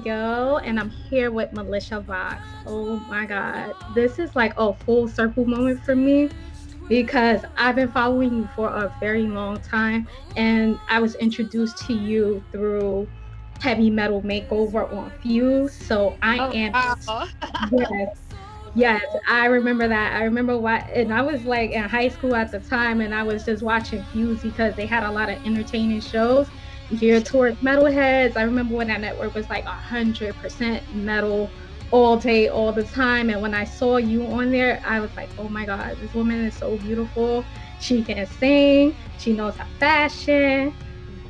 Yo, and I'm here with Militia Vox. Oh my God. This is like a full circle moment for me because I've been following you for a very long time, and I was introduced to you through Heavy Metal Makeover on Fuse. So I Oh, am, wow. yes, yes, I remember that. I remember what, and I was like in high school at the time, and I was just watching Fuse because they had a lot of entertaining shows geared towards metalheads. I remember when that network was like 100% metal all day, all the time. And when I saw you on there, I was like, oh my God, this woman is so beautiful. She can sing, she knows her fashion.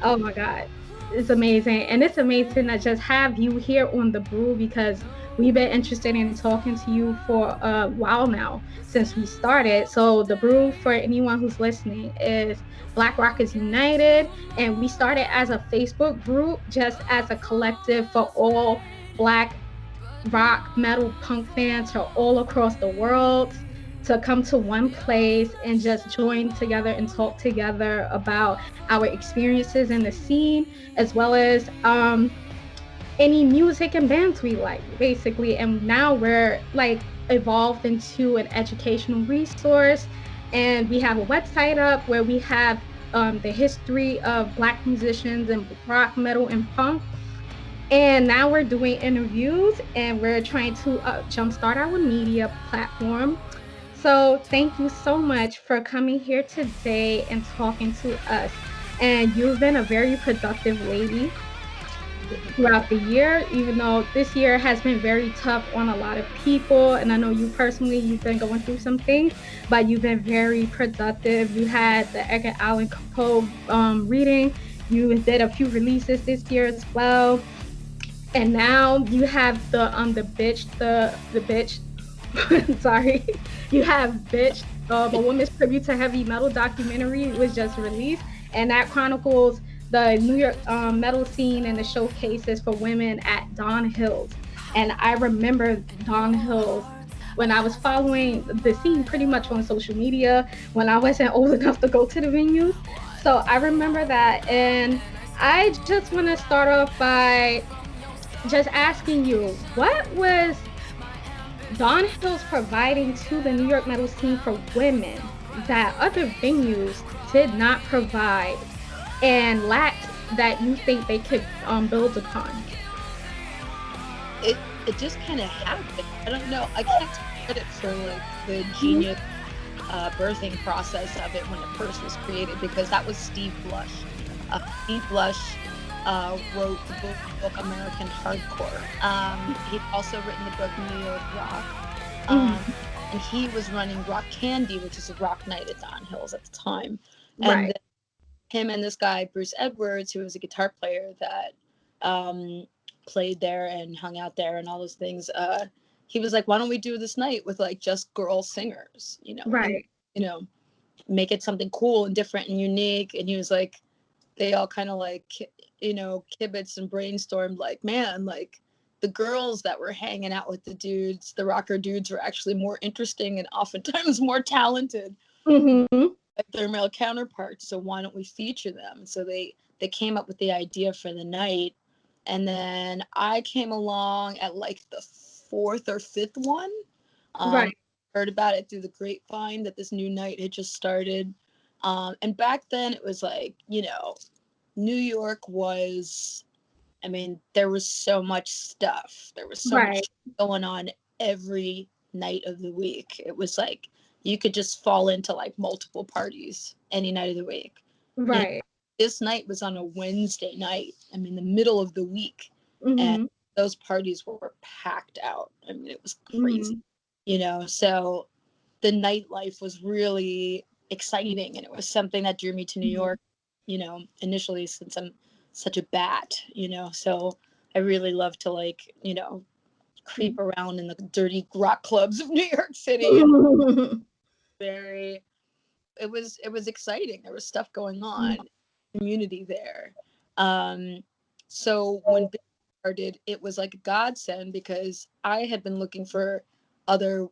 Oh my God. It's amazing. And it's amazing to just have you here on the brew because we've been interested in talking to you for a while now since we started. So the brew, for anyone who's listening, is Black Rockers United. And we started as a Facebook group, just as a collective for all Black rock, metal, punk fans from all across the world to come to one place and just join together and talk together about our experiences in the scene, as well as any music and bands we like, basically. And now we're like evolved into an educational resource, and we have a website up where we have the history of Black musicians and rock, metal, and punk, and now we're doing interviews and we're trying to jumpstart our media platform. So thank you so much for coming here today and talking to us. And you've been a very productive lady throughout the year, even though this year has been very tough on a lot of people. And I know you personally, you've been going through some things, but you've been very productive. You had the Edgar Allan Poe reading. You did a few releases this year as well, and now you have the bitch sorry, you have bitch, a woman's tribute to heavy metal documentary was just released, and that chronicles the New York metal scene and the showcases for women at Dawn Hills. And I remember Dawn Hills when I was following the scene pretty much on social media when I wasn't old enough to go to the venues. So I remember that, and I just want to start off by just asking you, what was Dawn Hills providing to the New York metal scene for women that other venues did not provide and lacked that you think they could build upon? It just kind of happened. I don't know. I can't take credit for like the genius birthing process of it when it first was created, because that was Steve Blush. Steve Blush wrote the book American Hardcore. He'd also written the book New York Rock. And he was running Rock Candy, which is a rock night at Dawn Hills at the time. And Right. then him and this guy, Bruce Edwards, who was a guitar player that played there and hung out there and all those things, he was like, why don't we do this night with like just girl singers, and, Right. you know, make it something cool and different and unique. And he was like, they all kind of like, kibitz and brainstormed like, man, like the girls that were hanging out with the dudes, the rocker dudes, were actually more interesting and oftentimes more talented, Mm-hmm. like their male counterparts. So why don't we feature them? So they came up with the idea for the night. And then I came along at like the fourth or fifth one. Um, Right. Heard about it through the grapevine that this new night had just started. And back then it was like, New York was, I mean, there was so much stuff. There was so much Right. going on every night of the week. It was like you could just fall into like multiple parties any night of the week. And Right. this night was on a Wednesday night. I mean, the middle of the week. And Mm-hmm. those parties were packed out. I mean, it was crazy, Mm-hmm. So the nightlife was really exciting, and it was something that drew me to New Mm-hmm. York, initially, since I'm such a bat, so I really love to like, creep around in the dirty rock clubs of New York City. And very, it was exciting. There was stuff going on, community there. So when Big started, it was like a godsend, because I had been looking for other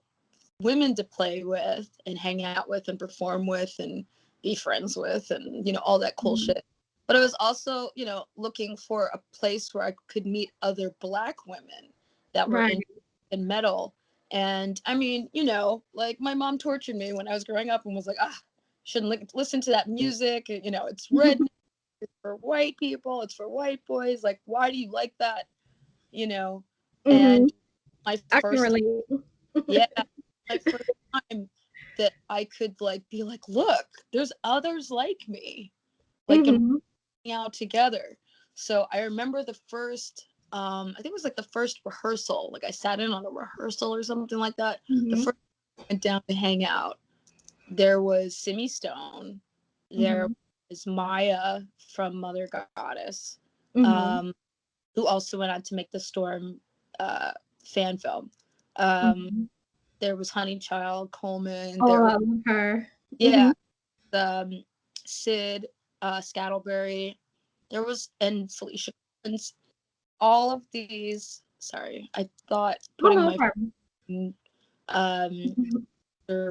women to play with and hang out with and perform with and be friends with and all that cool shit. But I was also, you know, looking for a place where I could meet other Black women that were Right. in metal. And I mean, you know, like my mom tortured me when I was growing up and was like, shouldn't listen to that music. You know, it's red, it's for white people, it's for white boys. Like, why do you like that? You know, and my I can first, relate. yeah, my first time that I could like be like, look, there's others like me, like, and out together. So I remember the first, I think it was like the first rehearsal. Like I sat in on a rehearsal or something like that. The first I went down to hang out. There was Simi Stone. There was Maya from Mother Goddess, who also went on to make the Storm fan film. There was Honey Child Coleman. Oh, There I love her. yeah, Sid, Scattleberry. There was, and Felicia. And all of these. Sorry, I thought putting my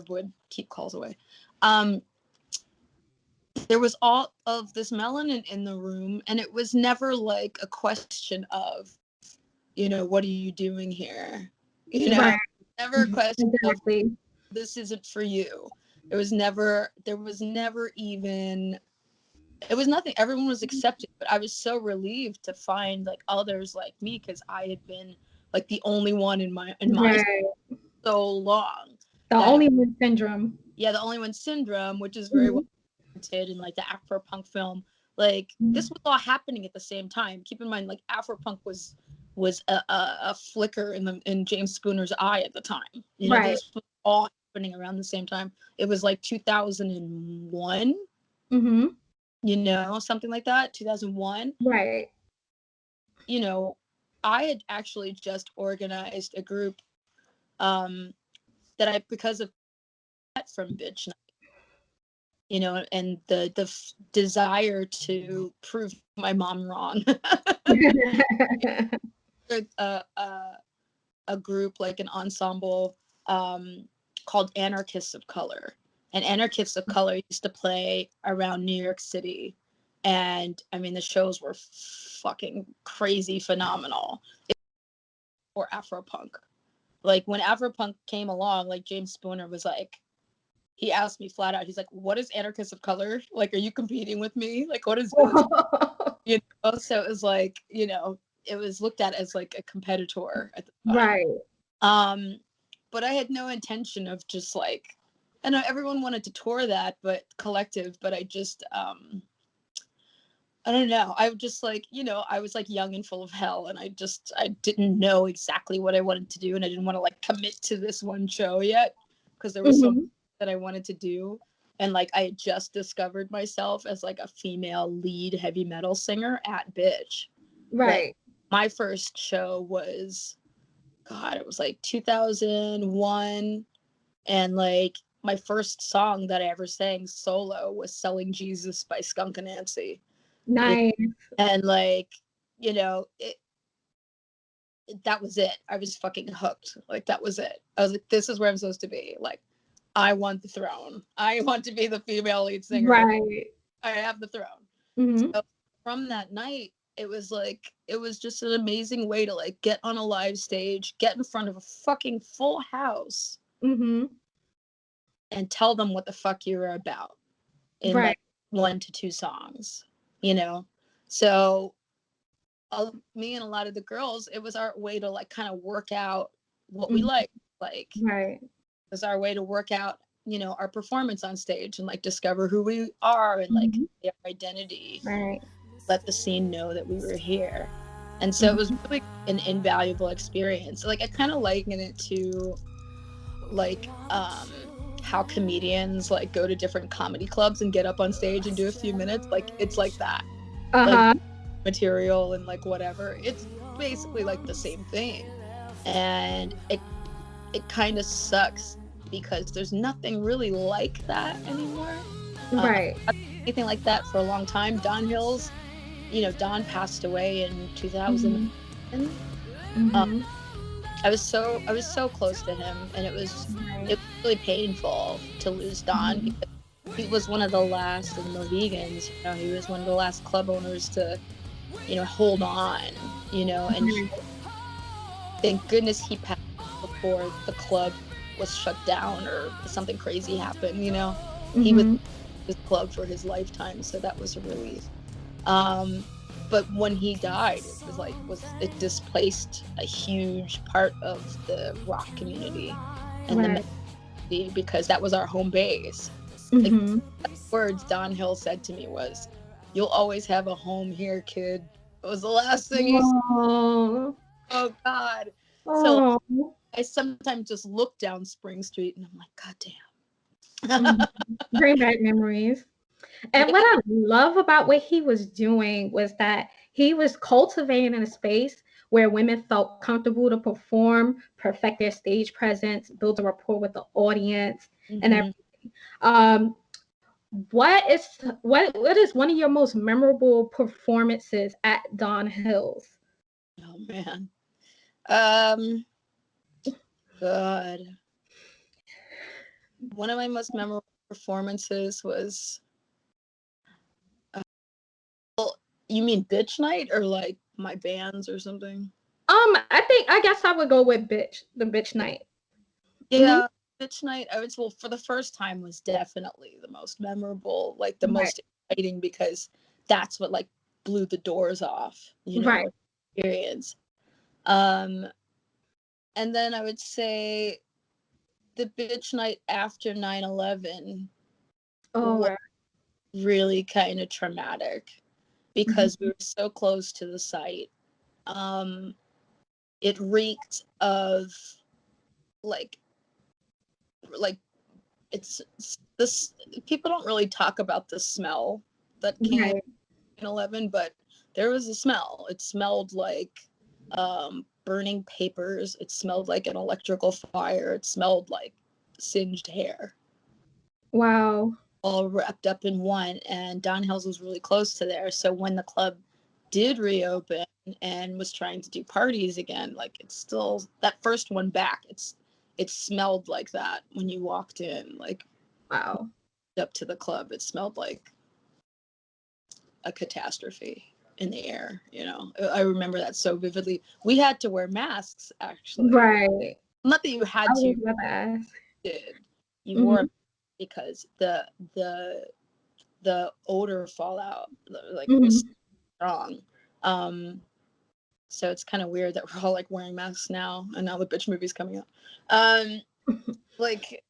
would keep calls away. There was all of this melanin in the room, and it was never like a question of, you know, what are you doing here? You know, never a question of this isn't for you. There was never even, it was nothing. Everyone was accepted, but I was so relieved to find like others like me, because I had been like the only one in my so long. The only one syndrome. Yeah, the only one syndrome, which is very well presented in like the Afro punk film. Like this was all happening at the same time. Keep in mind, like Afro punk was a flicker in James Spooner's eye at the time. You know, this was all happening around the same time. It was like 2001. You know, something like that, 2001. Right. You know, I had actually just organized a group that I, because of that from Bitch Night, you know, and the desire to prove my mom wrong. A group, like an ensemble called Anarchists of Color. And Anarchists of Color used to play around New York City. And I mean, the shows were fucking crazy phenomenal for Afropunk. Like when Afropunk came along, like James Spooner was like, he asked me flat out, he's like, what is Anarchists of Color? Like, are you competing with me? Like, what is this? You know, so it was like, you know, it was looked at as like a competitor at the time. Right. But I had no intention of just like, I know everyone wanted to tour that, but collective, but I just, I don't know. I just like, you know, I was like young and full of hell, and I didn't know exactly what I wanted to do, and I didn't want to like commit to this one show yet, because there was so much that I wanted to do. And like I had just discovered myself as like a female lead heavy metal singer at Bitch. Right. Like, my first show was, God, it was like 2001, and like my first song that I ever sang solo was Selling Jesus by Skunk Anansie. Nice. And like, you know, that was it. I was fucking hooked. Like that was it. I was like, this is where I'm supposed to be. Like, I want the throne. I want to be the female lead singer. Right. I have the throne. So from that night, it was like, it was just an amazing way to like get on a live stage, get in front of a fucking full house, and tell them what the fuck you were about in like 1 to 2 songs, you know? So me and a lot of the girls, it was our way to like kind of work out what we like. It was our way to work out, you know, our performance on stage, and like discover who we are, and like our identity. Let the scene know that we were here. And so it was really an invaluable experience. Like I kind of liken it to like how comedians like go to different comedy clubs and get up on stage and do a few minutes. Like it's like that. Like material and like whatever. It's basically like the same thing. And it kind of sucks because there's nothing really like that anymore. Anything like that for a long time. Don Hills, you know, Don passed away in 2000. I was so close to him, and it was really painful to lose Don, because he was one of the last of the Mohegans. You know, he was one of the last club owners to, you know, hold on. You know, and thank goodness he passed before the club was shut down or something crazy happened. You know, he was his club for his lifetime, so that was a relief. But when he died, it was like it displaced a huge part of the rock community and because that was our home base. Like, the words Don Hill said to me was, "You'll always have a home here, kid." It was the last thing he said. Oh God. So I sometimes just look down Spring Street and I'm like, God damn. Bring back memories. And what I love about what he was doing was that he was cultivating a space where women felt comfortable to perform, perfect their stage presence, build a rapport with the audience, and everything. What is one of your most memorable performances at Don Hill's? Oh man. God. One of my most memorable performances was you mean Bitch Night or like my bands or something? I guess I would go with the Bitch Night. Yeah, Bitch Night, for the first time was definitely the most memorable, like the most exciting, because that's what like blew the doors off, you know, experience. And then I would say the Bitch Night after 9/11 was really kind of traumatic because we were so close to the site. It reeked of like it's this, people don't really talk about the smell that came in 11, but there was a smell. It smelled like burning papers. It smelled like an electrical fire. It smelled like singed hair. Wow. All wrapped up in one. And Don Hill's was really close to there. So when the club did reopen and was trying to do parties again, like it's still that first one back. It smelled like that when you walked in, like wow, up to the club. It smelled like a catastrophe in the air, you know. I remember that so vividly. We had to wear masks, actually. Right. Not that you had to. Did. You wore because the odor fallout like was strong. So it's kind of weird that we're all like wearing masks now, and now the bitch movie's coming out. Like,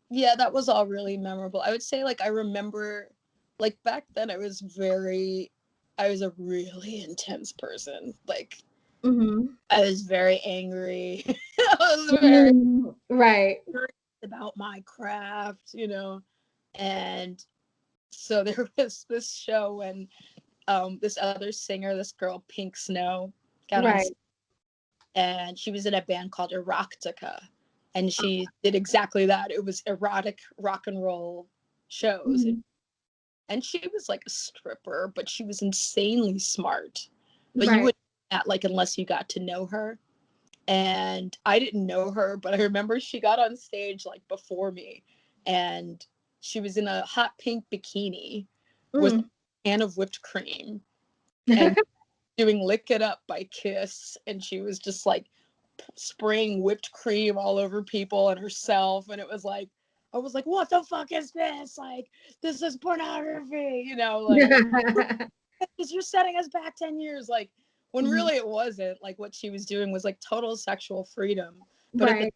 yeah, that was all really memorable. I would say, like, I remember, like, back then I was a really intense person. Like, I was very angry. I was very about my craft, you know. And so there was this show when this other singer, this girl Pink Snow, got on, and she was in a band called Erotica, and she did exactly that. It was erotic rock and roll shows, and she was like a stripper, but she was insanely smart. But you wouldn't do that, like, unless you got to know her. And I didn't know her, but I remember she got on stage like before me, and she was in a hot pink bikini with a can of whipped cream and doing Lick It Up by Kiss, and she was just like spraying whipped cream all over people and herself, and it was like, I was like, what the fuck is this? Like, this is pornography, you know, like, because you're setting us back 10 years, like, when really it wasn't. Like, what she was doing was like total sexual freedom, but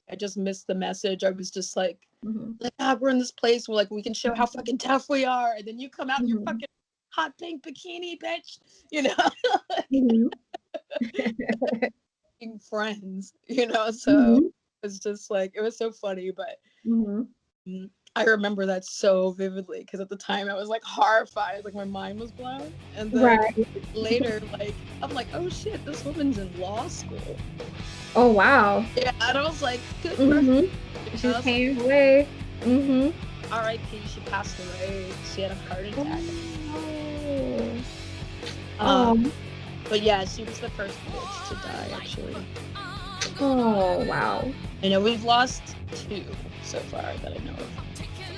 I just missed the message. I was just like, God, we're in this place where like we can show how fucking tough we are, and then you come out in your fucking hot pink bikini, bitch, you know. Friends, you know. So it's just like, it was so funny, but I remember that so vividly because at the time I was like horrified, like my mind was blown. And then later, like, I'm like, oh shit, this woman's in law school. Oh wow. Yeah, and I was like, good for her. She's paying away. R.I.P. She passed away. She had a heart attack. But yeah, she was the first bitch to die, actually. Oh wow. I know we've lost 2 so far that I know of.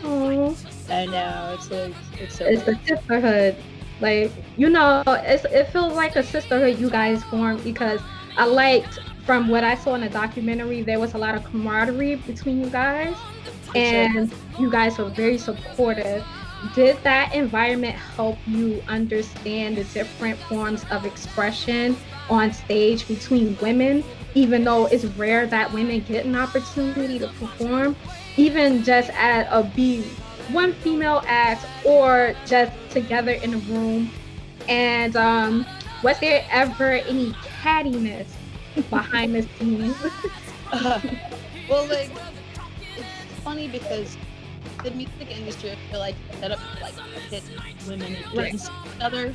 Oh, I know, it's like, it's so it's the weird. sisterhood. Like, it feels like a sisterhood you guys formed because I liked from what I saw in the documentary, there was a lot of camaraderie between you guys, For sure. and you guys were very supportive. Did that environment help you understand the different forms of expression on stage between women, even though it's rare that women get an opportunity to perform, even just at a be one female act or just together in a room? And was there ever any cattiness behind the scenes? Well, like, it's funny because the music industry, I feel like, is set up to, like, pit women Right. against each other.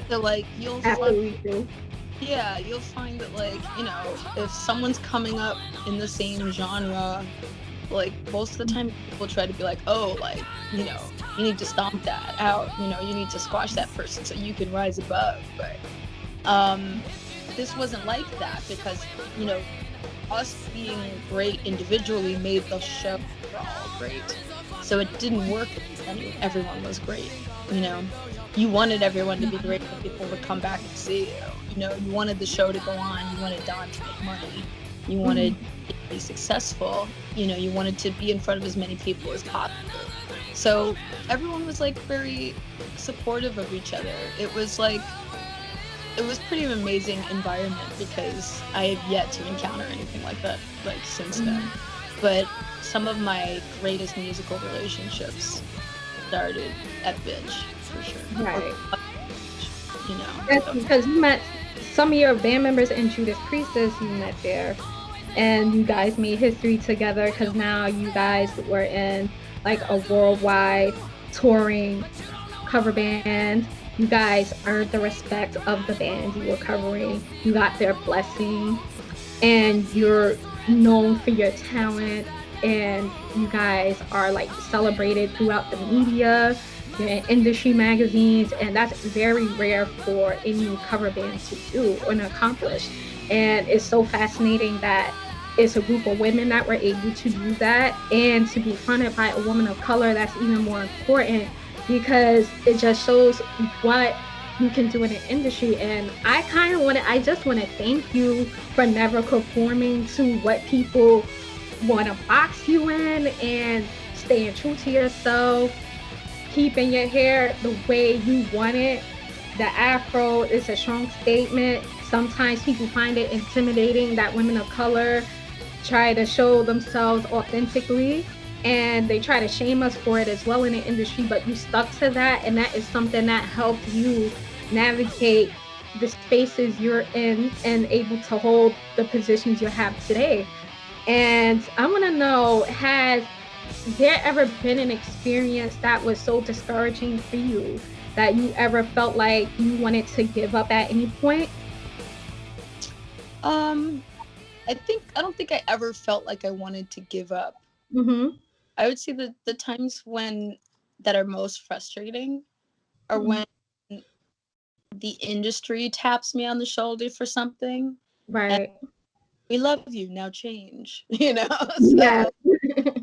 So, like, you'll find, Absolutely true. yeah, you'll find that, like, you know, if someone's coming up in the same genre, like, most of the time people try to be like, oh, like, you know, you need to stomp that out, you know, you need to squash that person so you can rise above. But this wasn't like that because, you know, us being great individually made the show overall great. So it didn't work if everyone was great, you know. You wanted everyone to be great so people would come back and see you. You know, you wanted the show to go on, you wanted Don to make money, you wanted it to be successful, you know, you wanted to be in front of as many people as possible. So everyone was like very supportive of each other. It was pretty amazing environment because I have yet to encounter anything like that like since then. But some of my greatest musical relationships started at Binge for sure. Right. You know. That's So. because you met some of your band members in Judas Priestess, you met there. And you guys made history together because now you guys were in like a worldwide touring cover band. You guys earned the respect of the band you were covering. You got their blessing, and you're known for your talent. And you guys are like celebrated throughout the media, in industry magazines, and that's very rare for any cover band to do or accomplish. And it's so fascinating that it's a group of women that were able to do that, and to be fronted by a woman of color, that's even more important because it just shows what you can do in the industry. And I just want to thank you for never conforming to what people want to box you in, and staying true to yourself, keeping your hair the way you want it. The Afro is a strong statement. Sometimes people find it intimidating that women of color try to show themselves authentically, and they try to shame us for it as well in the industry, but you stuck to that, and that is something that helped you navigate the spaces you're in and able to hold the positions you have today. And I want to know, has there ever been an experience that was so discouraging for you that you ever felt like you wanted to give up at any point? I don't think I ever felt like I wanted to give up. Mm-hmm. I would say that the times that are most frustrating are when the industry taps me on the shoulder for something. And Right. we love you, now change. You know? Yeah. So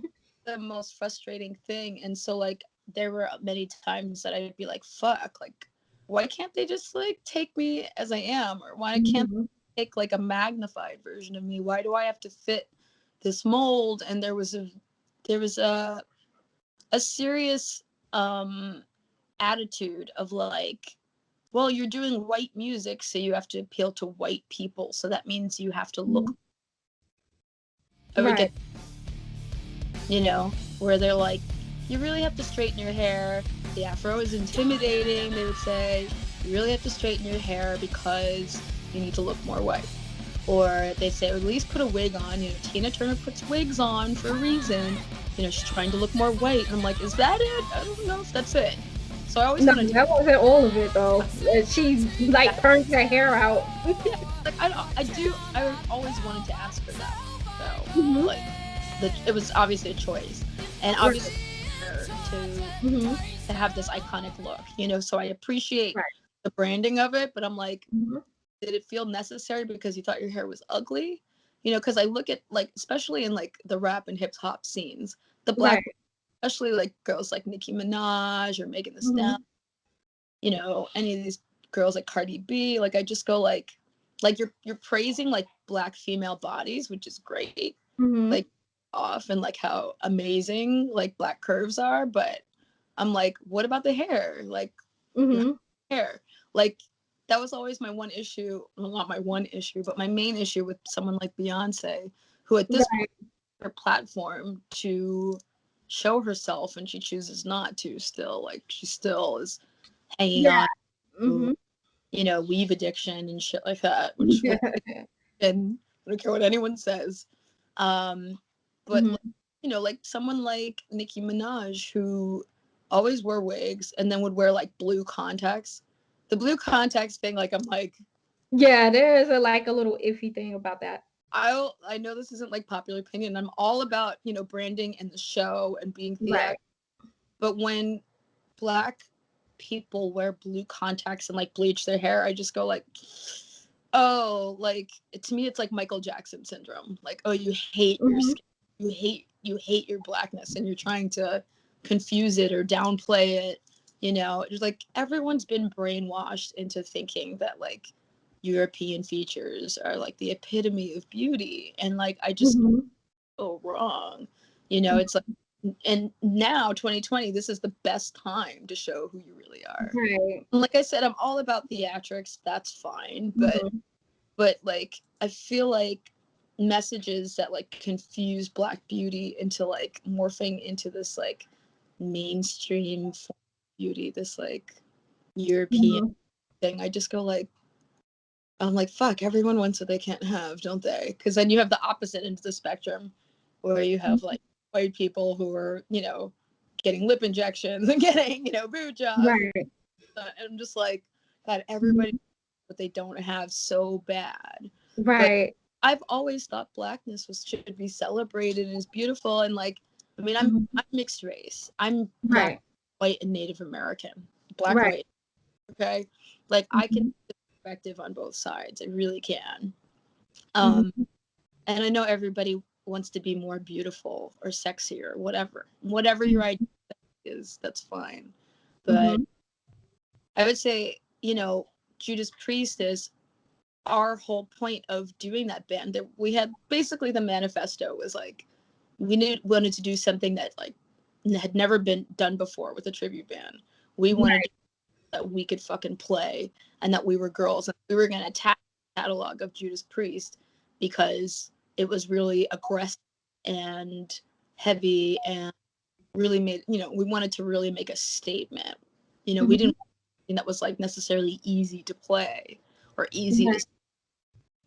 the most frustrating thing. And so like there were many times that I'd be like, fuck, like why can't they just like take me as I am? Or why can't Mhm. they take like a magnified version of me? Why do I have to fit this mold? And there was a serious attitude of like, well, you're doing white music, so you have to appeal to white people. So that means you have to look. Mhm. I would Right. get, you know, where they're like, you really have to straighten your hair. The Afro is intimidating, they would say. You really have to straighten your hair because you need to look more white. Or they say, or at least put a wig on. You know, Tina Turner puts wigs on for a reason. You know, she's trying to look more white. And I'm like, is that it? I don't know if that's it. So I always No, wanted to. that wasn't all of it though. She like turned her hair out. Yeah, like I always wanted to ask her that. So Mhm. like, it was obviously a choice, and Right. obviously to Mhm. to have this iconic look, you know. So I appreciate Right. the branding of it, but I'm like, Mhm. did it feel necessary because you thought your hair was ugly? you know, because I look at like, especially in like the rap and hip hop scenes, the black, especially like girls like Nicki Minaj or Megan Thee Stallion, you know, any of these girls like Cardi B, like I just go like you're praising like black female bodies, which is great, like off and like how amazing like black curves are, but I'm like, what about the hair? Like hair, like that was always my one issue. Well, not my one issue, but my main issue with someone like Beyonce, who at this point her platform to show herself, and she chooses not to. Still, like she still is hanging on to, you know, weave addiction and shit like that. Which and I don't care what anyone says. But you know, like someone like Nicki Minaj, who always wore wigs and then would wear like blue contacts. The blue contacts thing, like I'm like, yeah, there is a like a little iffy thing about that. I know this isn't like popular opinion. I'm all about, you know, branding and the show and being theatrical. But when black people wear blue contacts and like bleach their hair, I just go like, oh, like to me it's like Michael Jackson syndrome. Like, oh, you hate your skin. You hate your blackness, and you're trying to confuse it or downplay it. You know, it's like everyone's been brainwashed into thinking that like European features are like the epitome of beauty, and like I just go wrong. You know, it's like, and now 2020, this is the best time to show who you really are. Right. And like I said, I'm all about theatrics. That's fine, but like I feel like messages that like confuse black beauty into like morphing into this like mainstream beauty, this like European thing, I just go like, I'm like, fuck, everyone wants what they can't have, don't they? Because then you have the opposite end of the spectrum where you have like white people who are, you know, getting lip injections and getting, you know, boob jobs. And I'm just like, God, everybody what they don't have so bad. But I've always thought blackness should be celebrated and is beautiful. And like, I mean, I'm mixed race. I'm black, white, and Native American. Black, white. Okay. Like I can perspective on both sides. I really can. And I know everybody wants to be more beautiful or sexy or whatever your idea is, that's fine. But I would say, you know, Judas Priestess, our whole point of doing that band, that we had basically the manifesto was like, we wanted to do something that like had never been done before with a tribute band. We wanted that we could fucking play, and that we were girls, and we were going to attack the catalog of Judas Priest because it was really aggressive and heavy and really made, you know, we wanted to really make a statement. You know, we didn't want something that was like necessarily easy to play or easy to.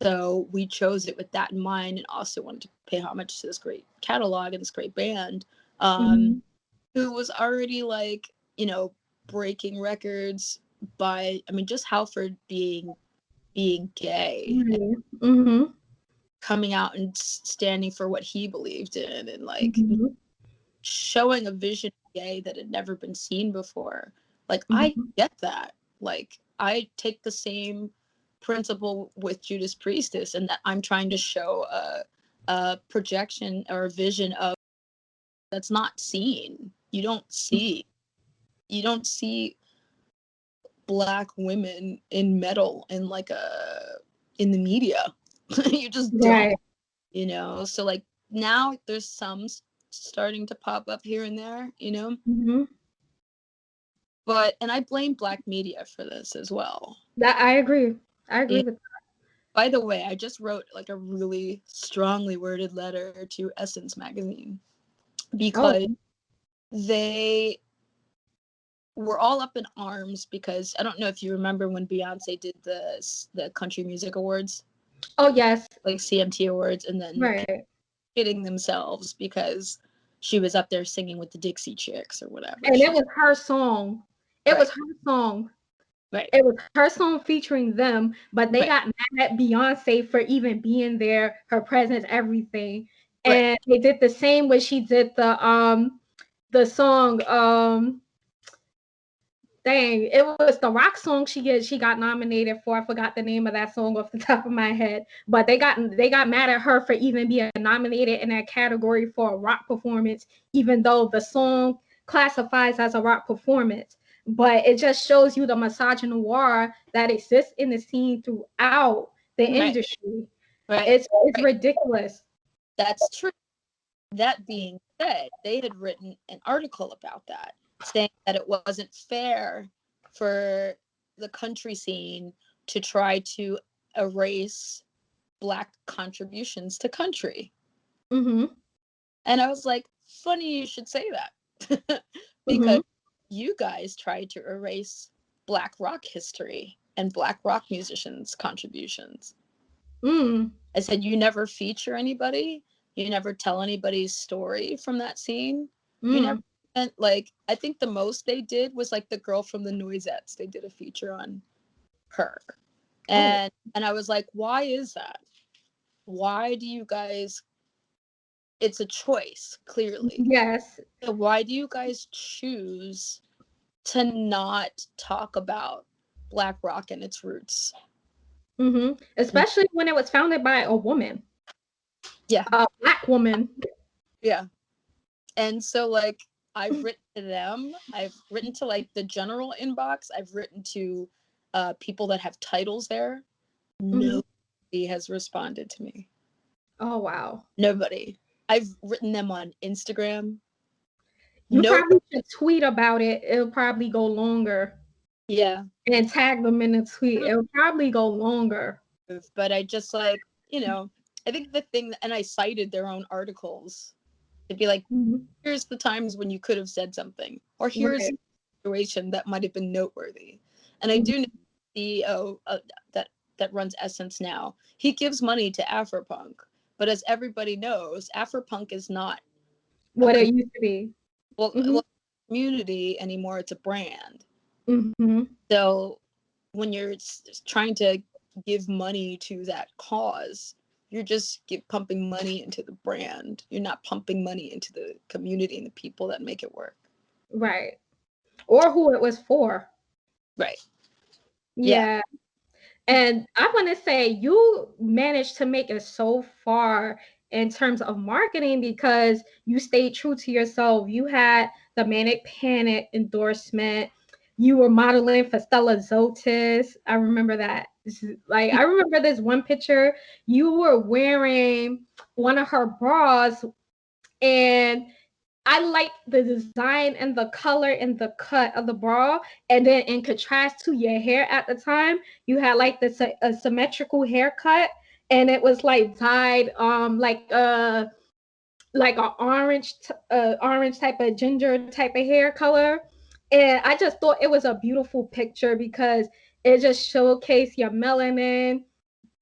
So we chose it with that in mind, and also wanted to pay homage to this great catalog and this great band, who was already like, you know, breaking records by, I mean, just Halford being gay, coming out and standing for what he believed in, and like showing a vision of gay that had never been seen before. Like I get that. Like I take the same principle with Judas Priestess, and that I'm trying to show a projection or a vision of that's not seen. You don't see black women in metal in like in the media. You just don't, you know. So like now there's some starting to pop up here and there, you know. But, and I blame black media for this as well. That I agree with that. By the way, I just wrote like a really strongly worded letter to Essence magazine because they were all up in arms, because I don't know if you remember when Beyonce did the Country Music Awards. Oh yes. Like CMT Awards, and then shitting themselves because she was up there singing with the Dixie Chicks or whatever. And it was her song. It was her song. It was her song featuring them, but they got mad at Beyonce for even being there, her presence, everything. And they did the same when she did the song Dang, it was the rock song she got nominated for. I forgot the name of that song off the top of my head, but they got mad at her for even being nominated in that category for a rock performance, even though the song classifies as a rock performance. But it just shows you the misogynoir that exists in the scene throughout the industry. Right. It's ridiculous. That's true. That being said, they had written an article about that, saying that it wasn't fair for the country scene to try to erase Black contributions to country. Mm-hmm. And I was like, funny you should say that. Because you guys tried to erase Black rock history and Black rock musicians' contributions. I said, you never feature anybody. You never tell anybody's story from that scene. You never, like, I think the most they did was like the girl from the Noisettes. They did a feature on her. And I was like, why is that? Why do you guys, it's a choice, clearly. Yes. So why do you guys choose to not talk about Black rock and its roots? Especially when it was founded by a woman. Yeah. A Black woman. Yeah. And so, like, I've written to them. I've written to, like, the general inbox. I've written to people that have titles there. Nobody has responded to me. Oh, wow. Nobody. I've written them on Instagram. You probably should tweet about it. It'll probably go longer. Yeah. And tag them in the tweet. It'll probably go longer. But I just, like, you know, I think the thing, and I cited their own articles. It'd be like, here's the times when you could have said something, or here's a situation that might have been noteworthy. And I do know the CEO that runs Essence now. He gives money to Afropunk, but as everybody knows, Afropunk is not what it used to be. Well, community anymore. It's a brand. So when you're trying to give money to that cause, you're just pumping money into the brand. You're not pumping money into the community and the people that make it work. Right. Or who it was for. Right. Yeah. And I want to say you managed to make it so far in terms of marketing because you stayed true to yourself. You had the Manic Panic endorsement. You were modeling for Stella Zotis. I remember that. Like, I remember this one picture. You were wearing one of her bras, and I like the design and the color and the cut of the bra. And then in contrast to your hair at the time, you had like a symmetrical haircut, and it was like dyed like an orange type of ginger type of hair color. And I just thought it was a beautiful picture because it just showcased your melanin,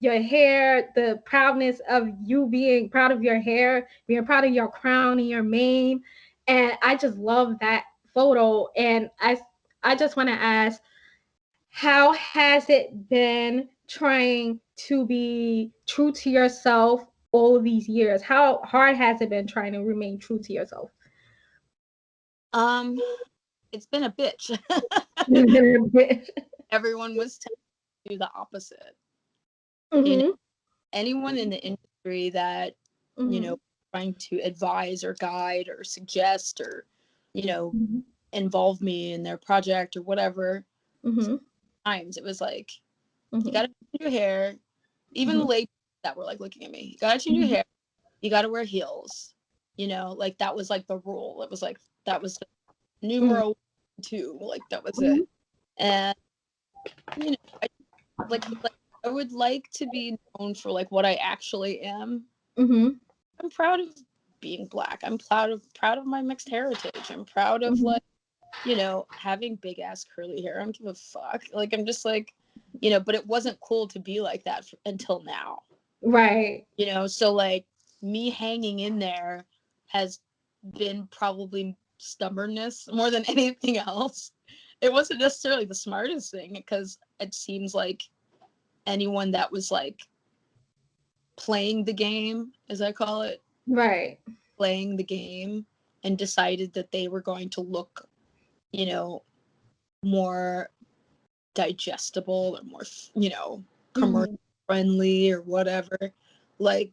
your hair, the proudness of you being proud of your hair, being proud of your crown and your mane. And I just love that photo. And I just want to ask, how has it been trying to be true to yourself all of these years? How hard has it been trying to remain true to yourself? It's been a bitch. Everyone was telling you the opposite. You know, anyone in the industry that, you know, trying to advise or guide or suggest or, you know, involve me in their project or whatever. Sometimes it was like, you gotta change your hair. Even the ladies that were like looking at me, you gotta change your hair. You gotta wear heels. You know, like that was like the rule. It was like, that was the numero 2. Like that was it. And, you know, I would like to be known for like what I actually am. I'm proud of being Black. I'm proud of my mixed heritage. I'm proud of like, you know, having big ass curly hair. I don't give a fuck. Like, I'm just like, you know, but it wasn't cool to be like that until now. Right. You know, so like me hanging in there has been probably stubbornness more than anything else. It wasn't necessarily the smartest thing because it seems like anyone that was like playing the game, as I call it, playing the game and decided that they were going to look, you know, more digestible or more, you know, commercial friendly or whatever, like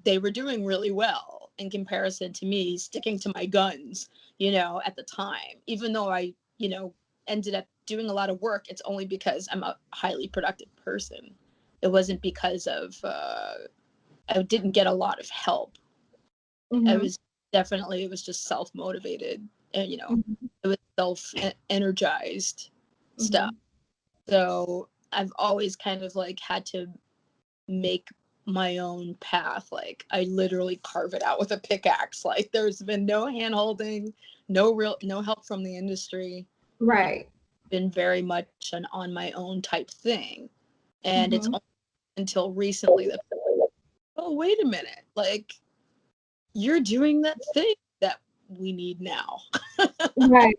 they were doing really well in comparison to me sticking to my guns, you know, at the time. Even though I, you know, ended up doing a lot of work, it's only because I'm a highly productive person. It wasn't because of I didn't get a lot of help. I was definitely, it was just self-motivated, and you know, it was self-energized stuff. So I've always kind of like had to make my own path. Like I literally carve it out with a pickaxe. Like there's been no hand holding, no help from the industry. Right. It's been very much an on my own type thing. And it's only until recently that, oh, wait a minute, like you're doing that thing that we need now. Right.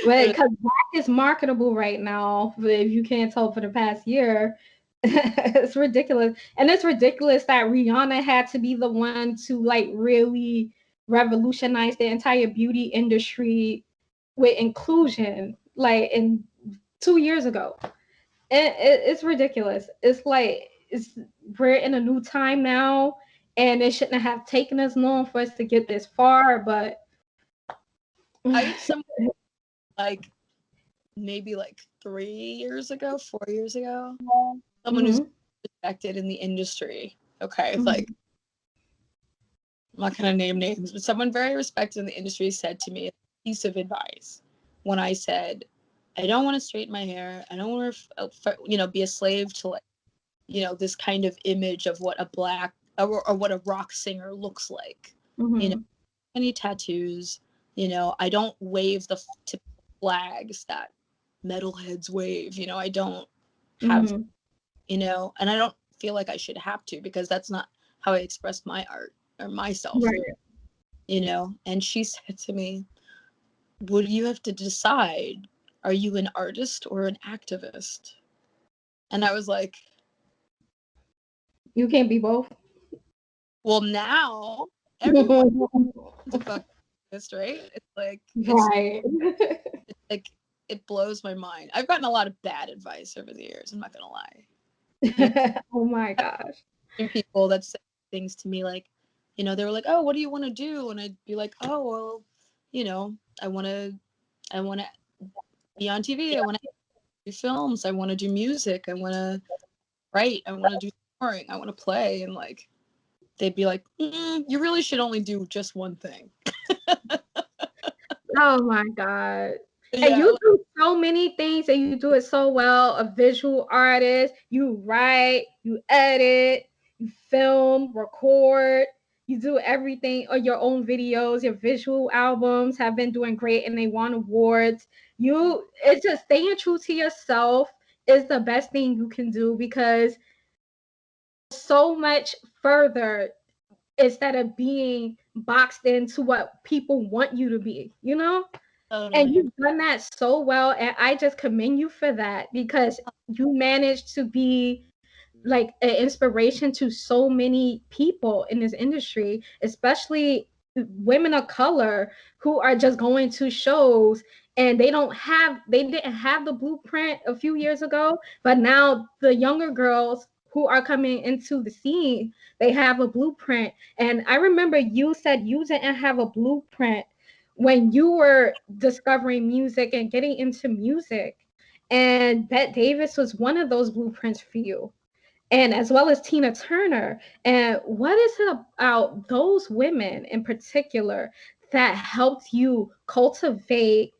Well, because black is marketable right now. If you can't tell for the past year, it's ridiculous. And it's ridiculous that Rihanna had to be the one to like really revolutionize the entire beauty industry with inclusion, like in 2 years ago. It's ridiculous. It's like we're in a new time now, and it shouldn't have taken us long for us to get this far. But I had some like maybe like 3 years ago, 4 years ago, someone who's respected in the industry. Okay, like I'm not gonna name names, but someone very respected in the industry said to me a piece of advice when I said, I don't want to straighten my hair. I don't want to, you know, be a slave to like, you know, this kind of image of what a black or what a rock singer looks like. You know, any tattoos. You know, I don't wave the typical flags that metalheads wave. You know, I don't have, you know, and I don't feel like I should have to, because that's not how I express my art or myself. right. You know, and she said to me, would you have to decide, are you an artist or an activist? And I was like, You can't be both. well, now everyone's a fucking artist, right? It's like Right. it's like it blows my mind. I've gotten a lot of bad advice over the years, I'm not gonna lie. You Oh my know, gosh. people that say things to me like, you know, they were like, oh, what do you want to do? And I'd be like, oh, well, you know, I want to be on TV. I want to do films. I want to do music. I want to write. I want to do scoring. I want to play. And like, they'd be like, you really should only do just one thing. Oh my God. And Yeah. you do so many things and you do it so well. A visual artist, you write, you edit, you film, record, you do everything, or your own videos, your visual albums have been doing great and they won awards. It's just staying true to yourself is the best thing you can do, because so much further instead of being boxed into what people want you to be, you know? And Totally. you've done that so well, and I just commend you for that, because you managed to be like an inspiration to so many people in this industry, especially women of color who are just going to shows and they didn't have the blueprint a few years ago, but now the younger girls who are coming into the scene, they have a blueprint. And I remember you said you didn't have a blueprint when you were discovering music and getting into music, and Bette Davis was one of those blueprints for you, and as well as Tina Turner. And what is it about those women in particular that helped you cultivate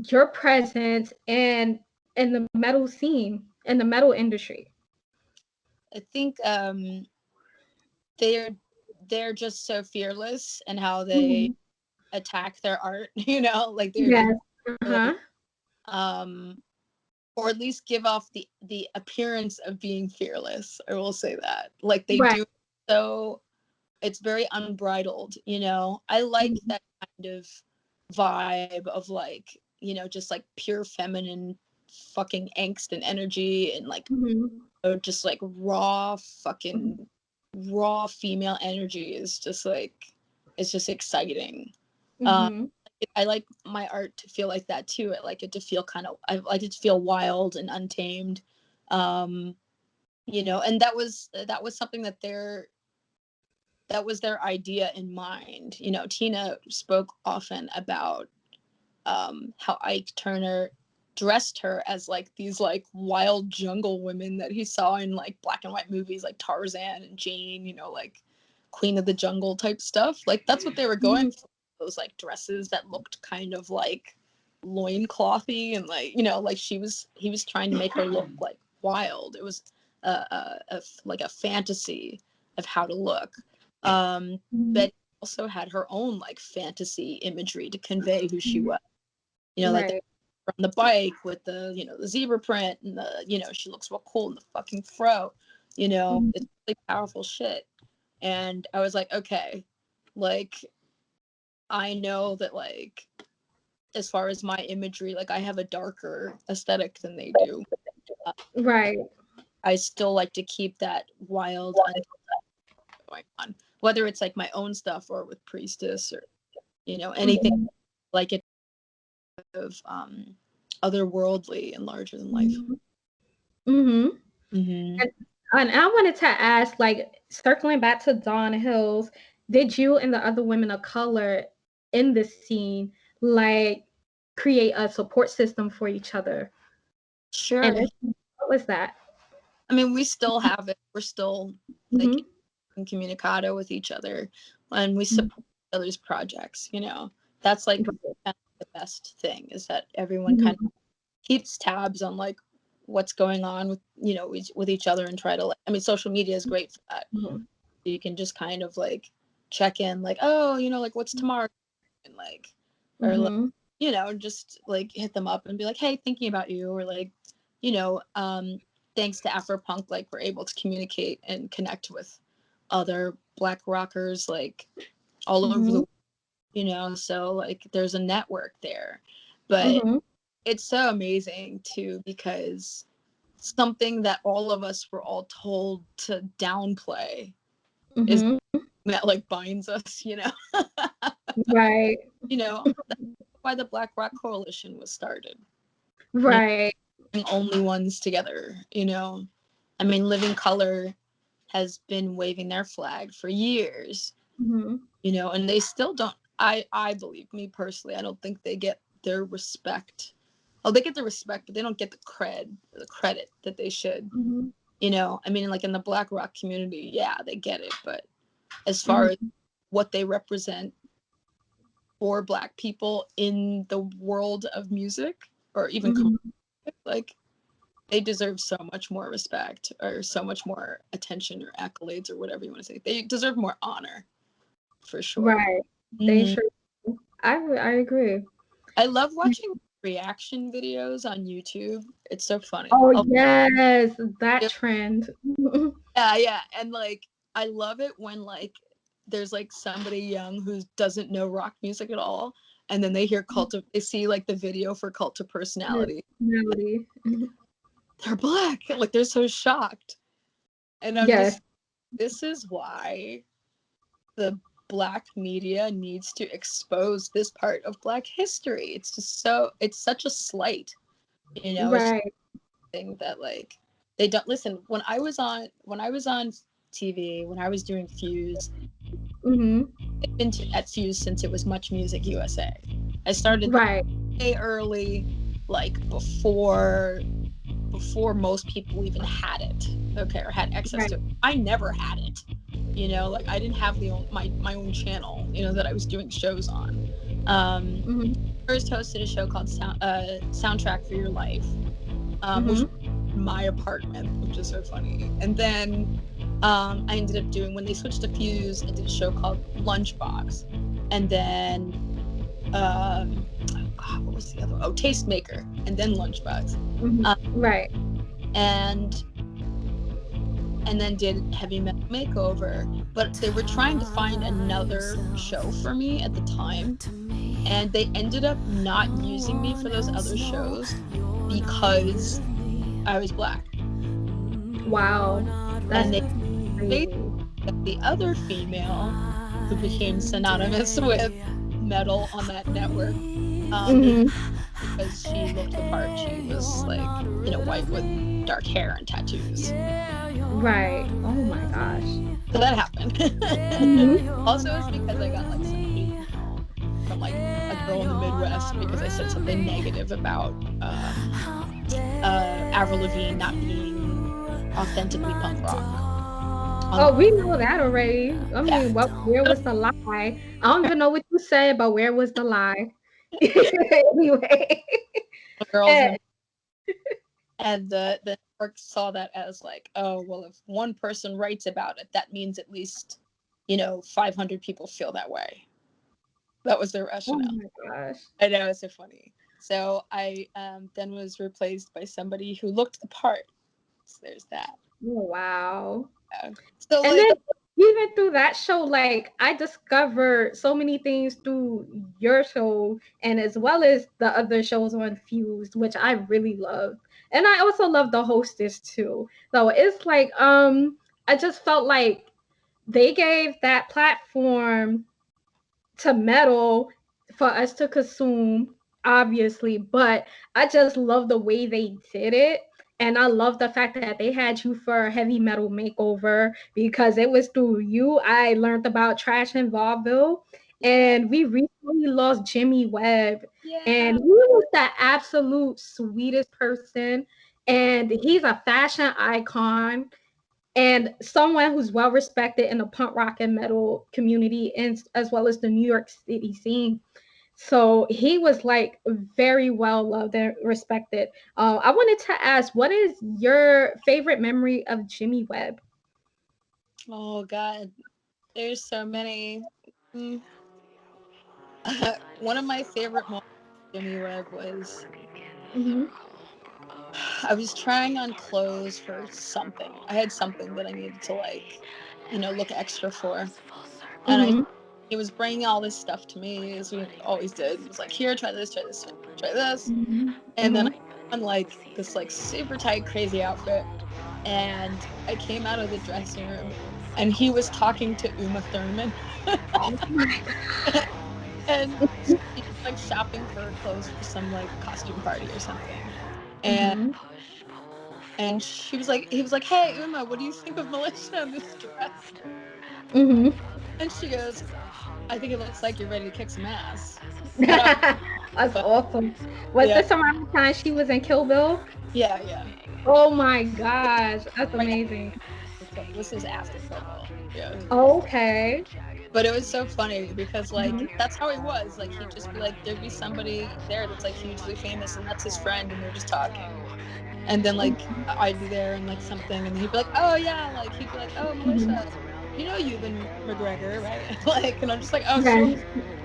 your presence and in the metal scene, in the metal industry? I think they're just so fearless in how they attack their art, you know, like they're just Yes. really, Uh-huh. or at least give off the appearance of being fearless. I will say that, like they Right. do, so it's very unbridled, you know. I like that kind of vibe of like, you know, just like pure feminine fucking angst and energy, and like just like raw female energy is just like, it's just exciting. Um, I like my art to feel like that too. I like it to feel I like it to feel wild and untamed. You know, and that was something that was their idea in mind. You know, Tina spoke often about how Ike Turner dressed her as like these like wild jungle women that he saw in like black and white movies like Tarzan and Jane, you know, like Queen of the Jungle type stuff. Like that's what they were going for, those like dresses that looked kind of like loinclothy, and like, you know, like he was trying to make her look like wild. It was like a fantasy of how to look. But also had her own like fantasy imagery to convey who she was. You know, like from the bike with the, you know, the zebra print and the, you know, she looks real cool in the fucking fro. You know, it's really powerful shit. And I was like, okay, like I know that like as far as my imagery, like I have a darker aesthetic than they do. Right. I still like to keep that wild going on, whether it's like my own stuff or with Priestess or, you know, anything like it of otherworldly and larger than life. And I wanted to ask, like, circling back to Dawn Hills, did you and the other women of color in this scene like create a support system for each other? Sure. And what was that? I mean, we still have it. We're still like incommunicado with each other, and we support each other's projects. You know, that's like kind of the best thing, is that everyone kind of keeps tabs on like what's going on with, you know, with each other, and try to like, I mean, social media is great for that. You can just kind of like check in, like, oh, you know, like what's tomorrow, and like, or like, you know, just like hit them up and be like, hey, thinking about you, or like, you know, thanks to Afropunk, like we're able to communicate and connect with other Black rockers like all over the world, you know, so like there's a network there. But it's so amazing too, because something that all of us were all told to downplay is that like binds us, you know. Right. You know, that's why the Black Rock Coalition was started. Right. Only ones together, you know. I mean, Living Color has been waving their flag for years, you know, and they still don't, I believe, me personally, I don't think they get their respect. Oh, they get the respect, but they don't get the credit that they should. You know, I mean, like in the Black rock community, yeah, they get it, but as far as what they represent for Black people in the world of music, or even like, they deserve so much more respect, or so much more attention or accolades, or whatever you want to say. They deserve more honor, for sure. Right. They sure. I agree. I love watching reaction videos on YouTube. It's so funny. Oh yes, that trend. Yeah, and like I love it when like there's like somebody young who doesn't know rock music at all, and then they hear they see like the video for Cult of Personality. They're Black, like they're so shocked. And I'm just, this is why the Black media needs to expose this part of Black history. It's just it's such a slight, you know. Right. Thing that like they don't listen. When I was on TV, when I was doing Fuse, I've been at Fuse since it was Much Music USA. I started way early, like before most people even had it, okay, or had access to it. I never had it, you know, like I didn't have my own channel, you know, that I was doing shows on. First hosted a show called Soundtrack for Your Life, which was in my apartment, which is so funny. And then I ended up doing, when they switched to Fuse, I did a show called Lunchbox, and then what was the other one? Oh, Tastemaker, and then Lunchbox. And then did Heavy Metal Makeover, but they were trying to find another show for me at the time, and they ended up not using me for those other shows because I was Black. Wow. And they made the other female, who became synonymous with metal on that network. Mm-hmm. Because she looked the part. She was like, white with dark hair and tattoos. Right. Oh my gosh. So that happened. Mm-hmm. Also, it's because I got like some hate from like a girl in the Midwest because I said something negative about Avril Lavigne not being authentically punk rock. Oh, we know that already. I Yeah, mean, where was the lie? I don't even know what you said, but where was the lie? Anyway. the girls And, and the network saw that as like, oh well, if one person writes about it, that means at least 500 people feel that way. That was their oh rationale. my gosh. I know, it's so funny. So I then was replaced by somebody who looked the part. So there's that. Oh, wow. Yeah. So And like, then even through that show, like I discovered so many things through your show and as well as the other shows on Fused, which I really love. And I also love the hostess too. So it's like I just felt like they gave that platform to metal for us to consume, obviously, but I just love the way they did it. And I love the fact that they had you for a heavy metal makeover because it was through you I learned about Trash and Vaudeville. yeah, And we recently lost Jimmy Webb. yeah, And he was the absolute sweetest person. And he's a fashion icon and someone who's well respected in the punk rock and metal community and as well as the New York City scene. So he was like very well loved and respected. I wanted to ask, what is your favorite memory of Jimmy Webb? oh god, there's so many. Mm. One of my favorite moments of Jimmy Webb was Mm-hmm. I was trying on clothes for something. I had something that I needed to like, look extra for, and Mm-hmm. he was bringing all this stuff to me as we always did. He was like, "Here, try this, try this, try this," Mm-hmm. and then Mm-hmm. I on like this like super tight, crazy outfit, and I came out of the dressing room, and he was talking to Uma Thurman, Oh my and she was like shopping for clothes for some like costume party or something, and mm-hmm. he was like, "Hey Uma, what do you think of Militia in this dress?" Mm-hmm. And she goes, "I think it looks like you're ready to kick some ass." And I That's was awesome. Was yeah, this around the time she was in Kill Bill? yeah, yeah. Oh my gosh, that's Right amazing. after, this is after Covet. Yeah. Okay. But it was so funny because like Mhm. that's how he was. Like he'd just be like there'd be somebody there that's like hugely famous and that's his friend and they're just talking. And then like I'd be there and like something and he'd be like, "Oh yeah," like he'd be like, "Oh, Mhm. Militia, Ewan McGregor, right?" Like and I'm just like, "Oh sure, Right.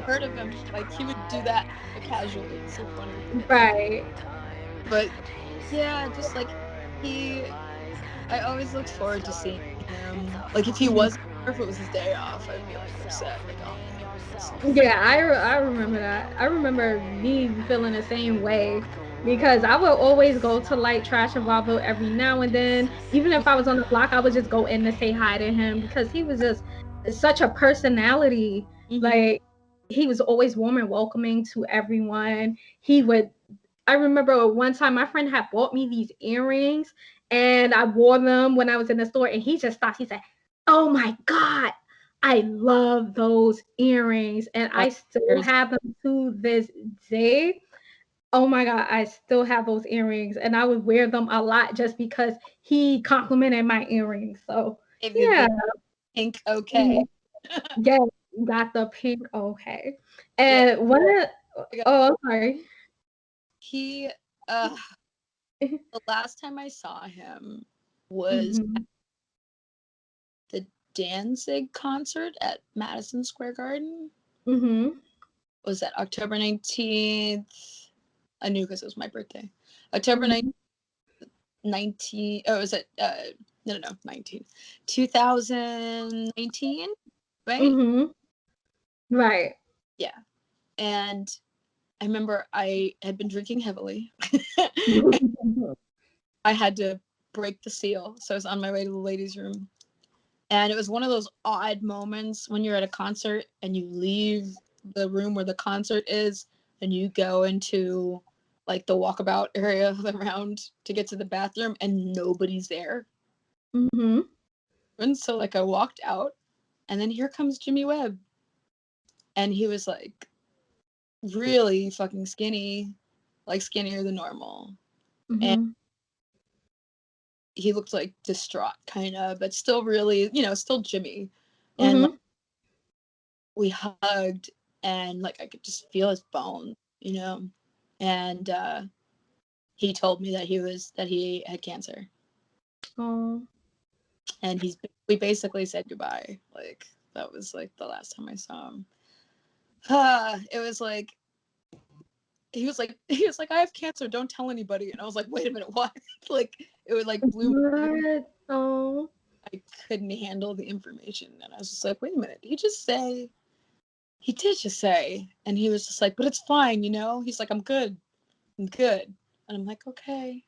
heard of him." Like he would do that casually. It's so funny. Right. But yeah, just like he I always looked forward to seeing him. Like if he Mhm. wasn't or if it was his day off, I'd be like upset. Like, oh man, this sucks. Yeah, I remember that. I remember me feeling the same way because I would always go to like Trash and Vaudeville every now and then. Even if I was on the block, I would just go in to say hi to him because he was just such a personality. Mm-hmm. Like he was always warm and welcoming to everyone. He would I remember one time my friend had bought me these earrings and I wore them when I was in the store and he just stopped. He said, "Oh my God, I love those earrings." And I still There's have them to this day. Oh my God, I still have those earrings and I would wear them a lot just because he complimented my earrings. So Give you yeah. the pink okay. Mhm. Yeah, got the pink okay. Yeah. And one of I got- oh, I'm sorry. He uh the last time I saw him was at Mhm. the Danzig concert at Madison Square Garden. Mhm. Was that October 19th? I knew because it was my birthday. October Mhm. 19 oh was it no 19 2019, right? Mhm. Right. Yeah. And I remember I had been drinking heavily. I had to break the seal, so I was on my way to the ladies room, and it was one of those odd moments when you're at a concert and you leave the room where the concert is, and you go into like the walkabout area around to get to the bathroom, and nobody's there. Mm-hmm. And so like I walked out, and then here comes Jimmy Webb, and he was like really fucking skinny, like skinnier than normal, and Mm-hmm. he looked like distraught kind of, but still really, still Jimmy. And like Mm-hmm. we hugged, and like I could just feel his bones, and he told me that he had cancer, Oh. and we basically said goodbye. Like that was like the last time I saw him. It was like he was like I have cancer, don't tell anybody. And I was like, wait a minute, what? Like it would like blew my mind. What? Oh. I couldn't handle the information, and I was just like, wait a minute, he did just say, and he was just like, but it's fine, he's like, I'm good, and I'm like, okay.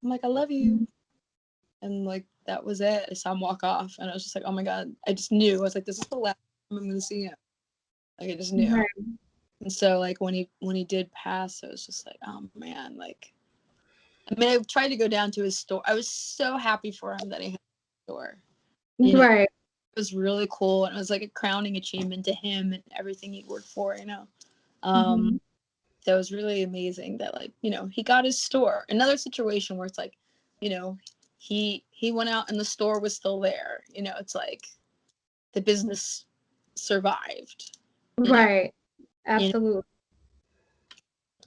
I'm like, I love you. And like that was it. I saw him walk off, and I was just like, oh my god. I just knew. I was like, this is the last time I'm gonna see him. Like I just knew. Right. And so like when he did pass, I was just like, oh man. Like I mean, I tried to go down to his store. I was so happy for him that he had a store. Right. It was really cool, and it was like a crowning achievement to him and everything he worked for. Mm-hmm. So it was really amazing that like he got his store. Another situation where it's like, he went out and the store was still there. It's like the business survived. Right. You know, Absolutely.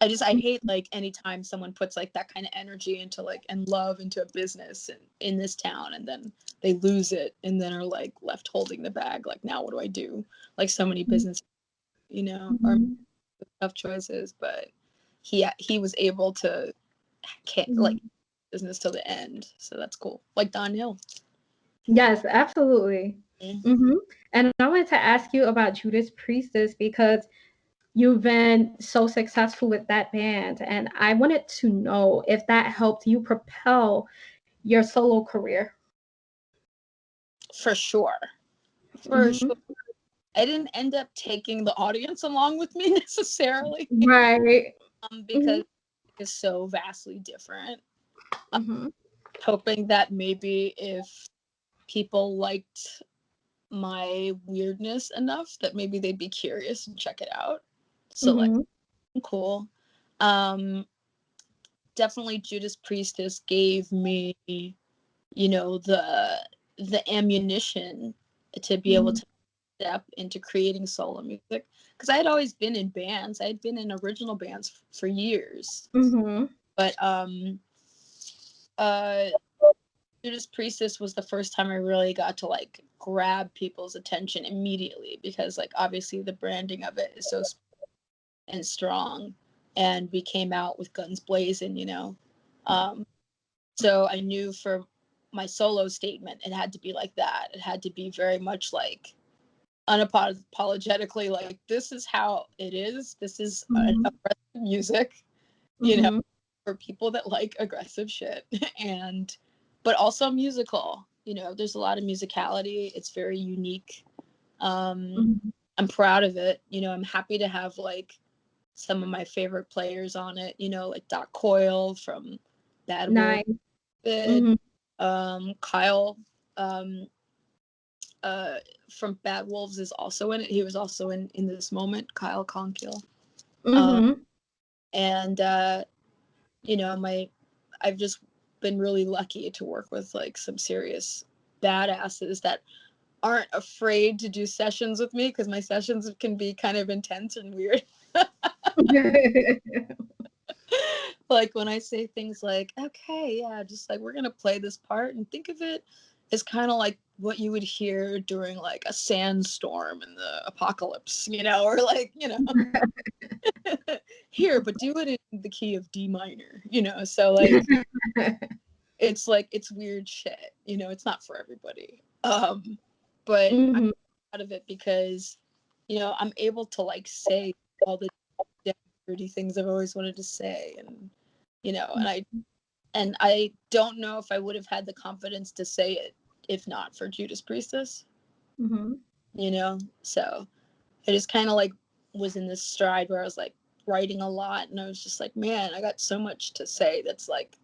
I hate like anytime someone puts like that kind of energy into like and love into a business and in this town, and then they lose it and then are like left holding the bag. Like now what do I do? Like so many businesses, are Mm-hmm. tough choices, but he was able to Mm-hmm. like business till the end, so that's cool. Like Don Hill. Yes, absolutely. Mm. Mm-hmm. And I wanted to ask you about Judas Priestess because you've been so successful with that band, and I wanted to know if that helped you propel your solo career. For sure, for Mm-hmm. sure. I didn't end up taking the audience along with me necessarily, Right. Mm-hmm. because it's so vastly different. Mm-hmm. Hoping that maybe if people liked my weirdness enough that maybe they'd be curious and check it out. So like Mm-hmm. cool. Um Definitely Judas Priestess gave me, the ammunition to be able Mm-hmm. to step into creating solo music, because I had always been in bands. I had been in original bands for years. Mm-hmm. But uh Judas Priestess was the first time I really got to like grab people's attention immediately, because like obviously the branding of it is so and strong, and we came out with guns blazing. Um, so I knew for my solo statement it had to be like that. It had to be very much like unapologetically like, this is how it is. This is Mm-hmm. aggressive music, you know, Mm-hmm. for people that like aggressive shit. And but also musical. There's a lot of musicality. It's very unique. Mm-hmm. I'm proud of it. I'm happy to have like some of my favorite players on it, like Doc Coyle from Bad Wolf, Nice. Vid, Mm-hmm. Kyle um, uh, from Bad Wolves is also in it. He was also in this moment, Kyle Conkiel. Um, Mm-hmm. and I've just been really lucky to work with like some serious badasses that aren't afraid to do sessions with me, because my sessions can be kind of intense and weird. Like when I say things like, okay, yeah, just like we're gonna play this part, and think of it as kind of like what you would hear during like a sandstorm in the apocalypse, or like, here, but do it in the key of D minor, so like it's weird shit, it's not for everybody. But I'm Mm-hmm. proud of it because, I'm able to like say all the dirty things I've always wanted to say, and I don't know if I would have had the confidence to say it if not for Judas Priestess, Mm-hmm. So I just kind of like was in this stride where I was like writing a lot, and I was just like, man, I got so much to say that's like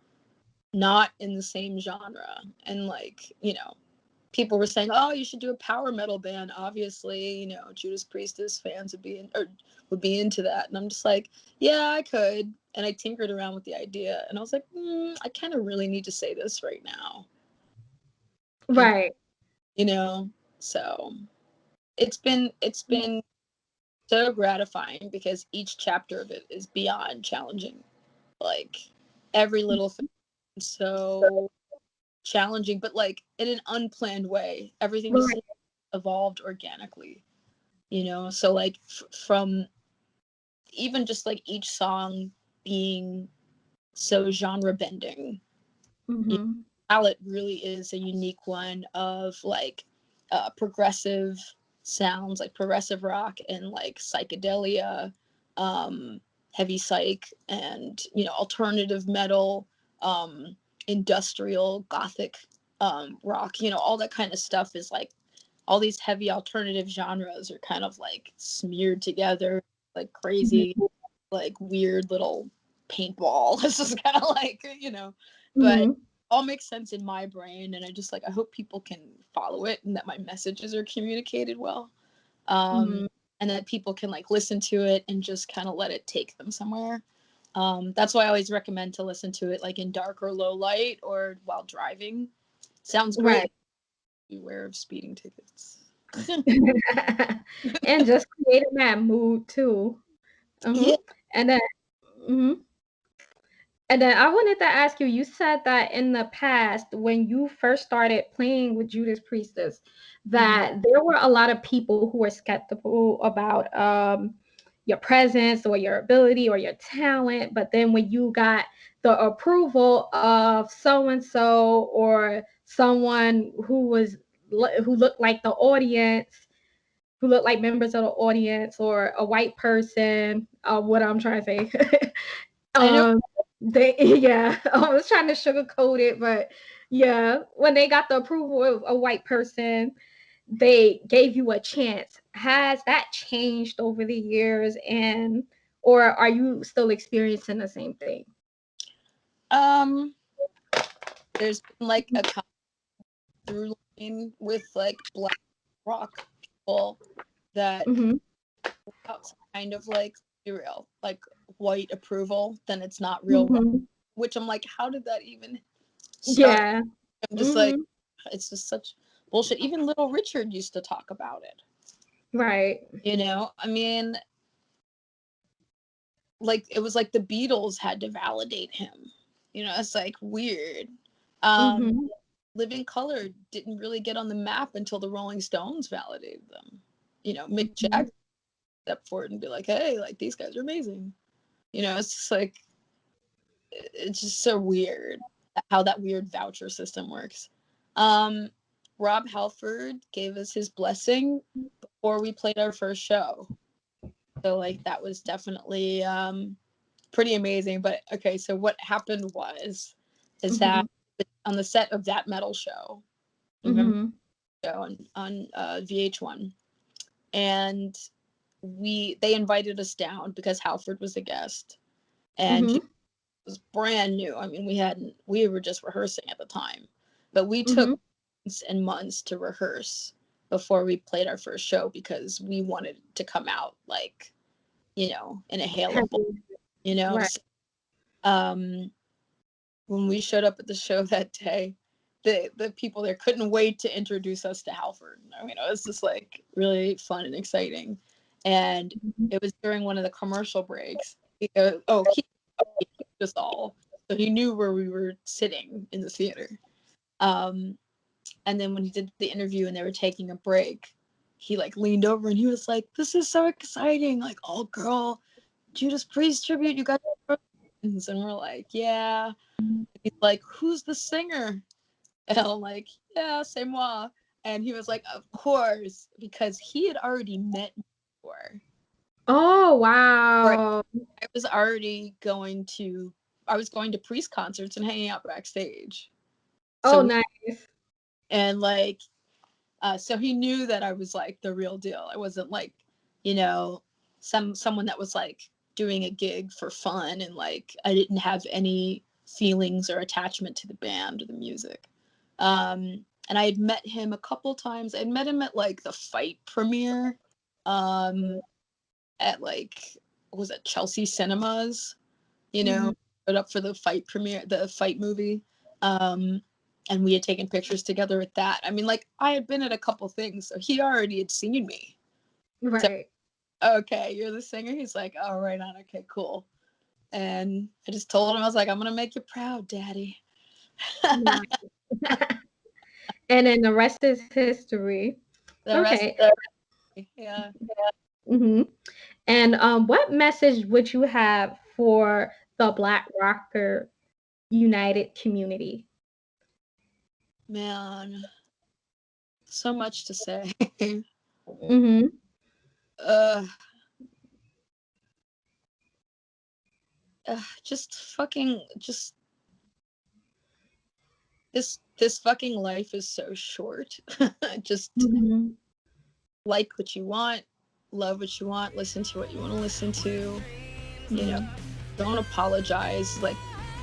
not in the same genre. And like, you know, people were saying, oh, you should do a power metal band. Obviously, you know, Judas Priestess fans would be into that. And I'm just like, yeah, I could. And I tinkered around with the idea, and I was like, I kind of really need to say this right now. Right. You know, so it's been so gratifying because each chapter of it is beyond challenging. Like every little thing is so challenging, but like in an unplanned way. Everything just evolved organically, you know. So like from even just like each song being so genre bending. Alet really is a unique one of like progressive sounds, like progressive rock and like psychedelia, heavy psych, and you know, alternative metal, industrial gothic rock, you know, all that kind of stuff is like all these heavy alternative genres are kind of like smeared together like crazy, like weird little paintball. It's just kind of like, you know, but all makes sense in my brain, and I just like, I hope people can follow it and that my messages are communicated well, and that people can like listen to it and just kind of let it take them somewhere. That's why I always recommend to listen to it like in dark or low light or while driving. Sounds great. Right. Beware of speeding tickets. And just creating that mood too. Yeah. And then and then I wanted to ask you, you said that in the past, when you first started playing with Judas Priestess, that there were a lot of people who were skeptical about your presence or your ability or your talent. But then when you got the approval of so-and-so or someone who looked like the audience, who looked like members of the audience or a white person, what I'm trying to say. I know. I was trying to sugarcoat it, but yeah, when they got the approval of a white person, they gave you a chance. Has that changed over the years, or are you still experiencing the same thing? There's been like a through line with like black rock people that kind of like real, like white approval, then it's not real rock, which I'm like, how did that even start? Yeah. I'm just like, it's just such bullshit. Even Little Richard used to talk about it. Right. You know, I mean, like it was like the Beatles had to validate him. You know, it's like weird. Living Color didn't really get on the map until the Rolling Stones validated them. You know, Mick Jagger stepped forward and be like, hey, like these guys are amazing. You know, it's just like, it's just so weird how that weird voucher system works. Rob Halford gave us his blessing before we played our first show. So like that was definitely pretty amazing. But okay, so what happened is that on the set of that metal show, remember show on VH1, and they invited us down because Halford was a guest, and it was brand new. I mean, we were just rehearsing at the time, but we took months and months to rehearse before we played our first show because we wanted to come out like, you know, in a halo, you know. Right. So, when we showed up at the show that day, the people there couldn't wait to introduce us to Halford. I mean, it was just like really fun and exciting. And it was during one of the commercial breaks. He goes, he us all, so he knew where we were sitting in the theater. And then when he did the interview and they were taking a break, he like leaned over and he was like, "This is so exciting! Like all girl Judas Priest tribute. You got." And we're like, "Yeah." He's like, "Who's the singer?" And I'm like, "Yeah, c'est moi." And he was like, "Of course," because he had already met me before. Oh, wow. I was going to Priest concerts and hanging out backstage. So nice. And like, so he knew that I was like the real deal. I wasn't like, you know, someone that was like doing a gig for fun, and like I didn't have any feelings or attachment to the band or the music. And I had met him a couple times. I'd met him at like the Fight premiere, at like, what was it, Chelsea Cinemas, you know, put up for the Fight premiere, the Fight movie. And we had taken pictures together at that. I mean, like, I had been at a couple things, so he already had seen me. Right. So, okay, you're the singer? He's like, oh, right on, okay, cool. And I just told him, I was like, I'm gonna make you proud, Daddy. And then the rest is history. The Okay. rest, yeah. Mm-hmm. And what message would you have for the Black Rocker United community? Man, so much to say. Mm-hmm. Just this fucking life is so short. Just like what you want, love what you want, listen to what you want to listen to, you know, don't apologize. Like,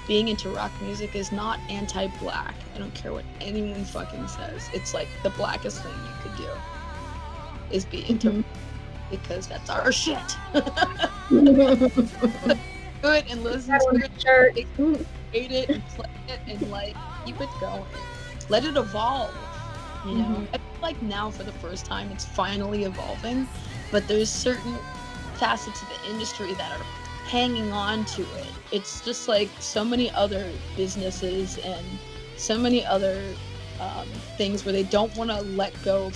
being into rock music is not anti-black. I don't care what anyone fucking says. It's like the blackest thing you could do is be into, because that's our shit. Do it and listen to it, hate it and play it and like keep it going. Let it evolve. You know, I feel like now for the first time it's finally evolving, but there's certain facets of the industry that are hanging on to it. It's just like so many other businesses and so many other things where they don't want to let go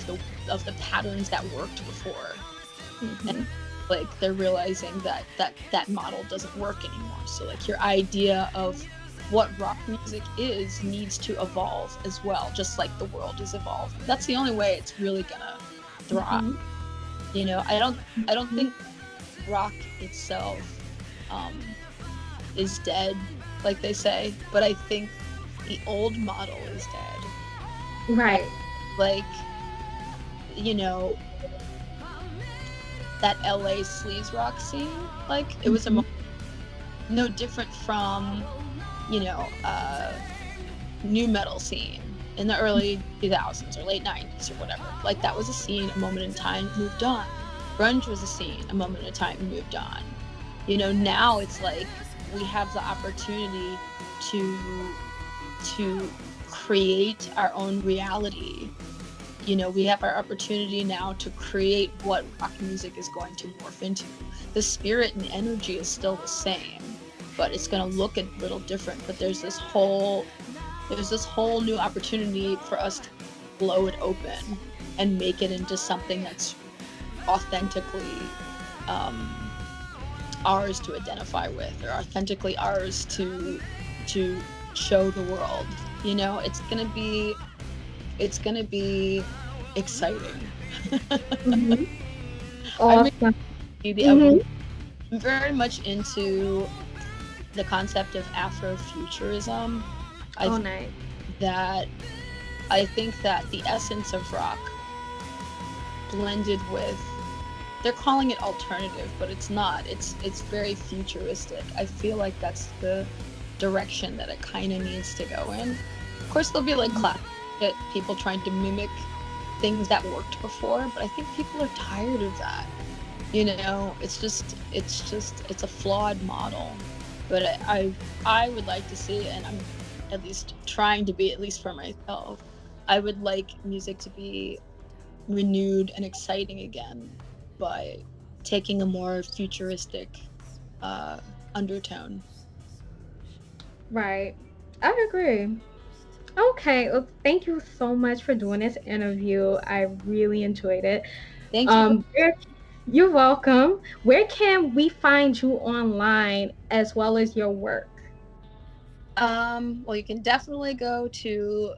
of the patterns that worked before. And like they're realizing that model doesn't work anymore. So like your idea of what rock music is needs to evolve as well, just like the world is evolving. That's the only way it's really gonna thrive. You know, I don't think rock itself is dead, like they say, but I think the old model is dead. Right. Like, you know, that LA sleaze rock scene, like it was no different from, you know, new metal scene in the early 2000s or late 90s or whatever. Like that was a scene, a moment in time, moved on. Grunge was a scene, a moment in time, moved on. You know, now it's like we have the opportunity to create our own reality. You know, we have our opportunity now to create what rock music is going to morph into. The spirit and energy is still the same, but it's going to look a little different. But there's this whole new opportunity for us to blow it open and make it into something that's authentically ours to identify with, or authentically ours to show the world. You know, it's gonna be exciting. Awesome. I'm very much into the concept of Afrofuturism. Nice. I think that the essence of rock blended with, they're calling it alternative, but it's not. It's very futuristic. I feel like that's the direction that it kind of needs to go in. Of course, there'll be like classic people trying to mimic things that worked before, but I think people are tired of that. You know, it's a flawed model. But I would like to see, and I'm at least trying to be, at least for myself, I would like music to be renewed and exciting again by taking a more futuristic undertone. Right. I agree. Okay. Well, thank you so much for doing this interview. I really enjoyed it. Thank you. You're welcome. Where can we find you online as well as your work? Well, you can definitely go to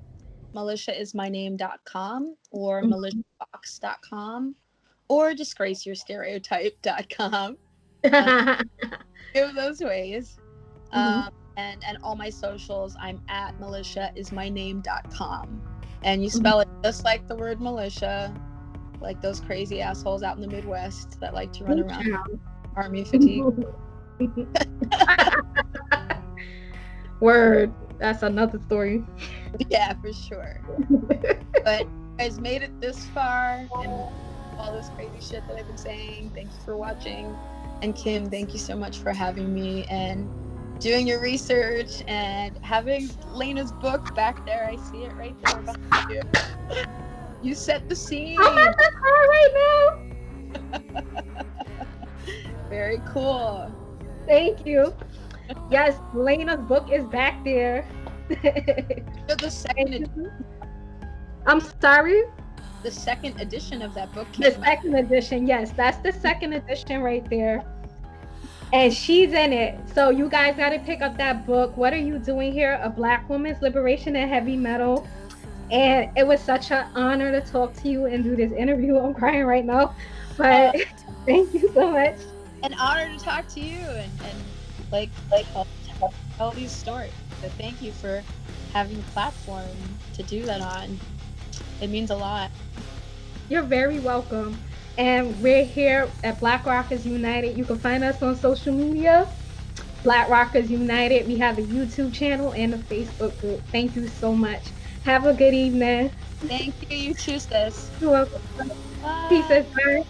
militiaismyname.com or militiavox.com or disgraceyourstereotype.com. Give those ways. And all my socials, I'm at militiaismyname.com. And you spell it just like the word militia, like those crazy assholes out in the Midwest that like to run around Child. army fatigue. Word. That's another story. Yeah, for sure. But you guys made it this far, and all this crazy shit that I've been saying. Thank you for watching. And Kim, thank you so much for having me and doing your research and having Lena's book back there. I see it right there behind you. You set the scene. I'm at the car right now. Very cool. Thank you. Yes, Lena's book is back there. So the second I'm sorry? The second edition of that book The came out. second edition, yes, that's the second edition right there. And she's in it. So you guys got to pick up that book. What Are You Doing Here? A Black Woman's Liberation in Heavy Metal. And it was such an honor to talk to you and do this interview. I'm crying right now. But thank you so much. An honor to talk to you and like all these stories. So thank you for having a platform to do that on. It means a lot. You're very welcome. And we're here at Black Rockers United. You can find us on social media, Black Rockers United. We have a YouTube channel and a Facebook group. Thank you so much. Have a good evening. Thank you. You too, sis. You're welcome. Bye. Peace. Bye.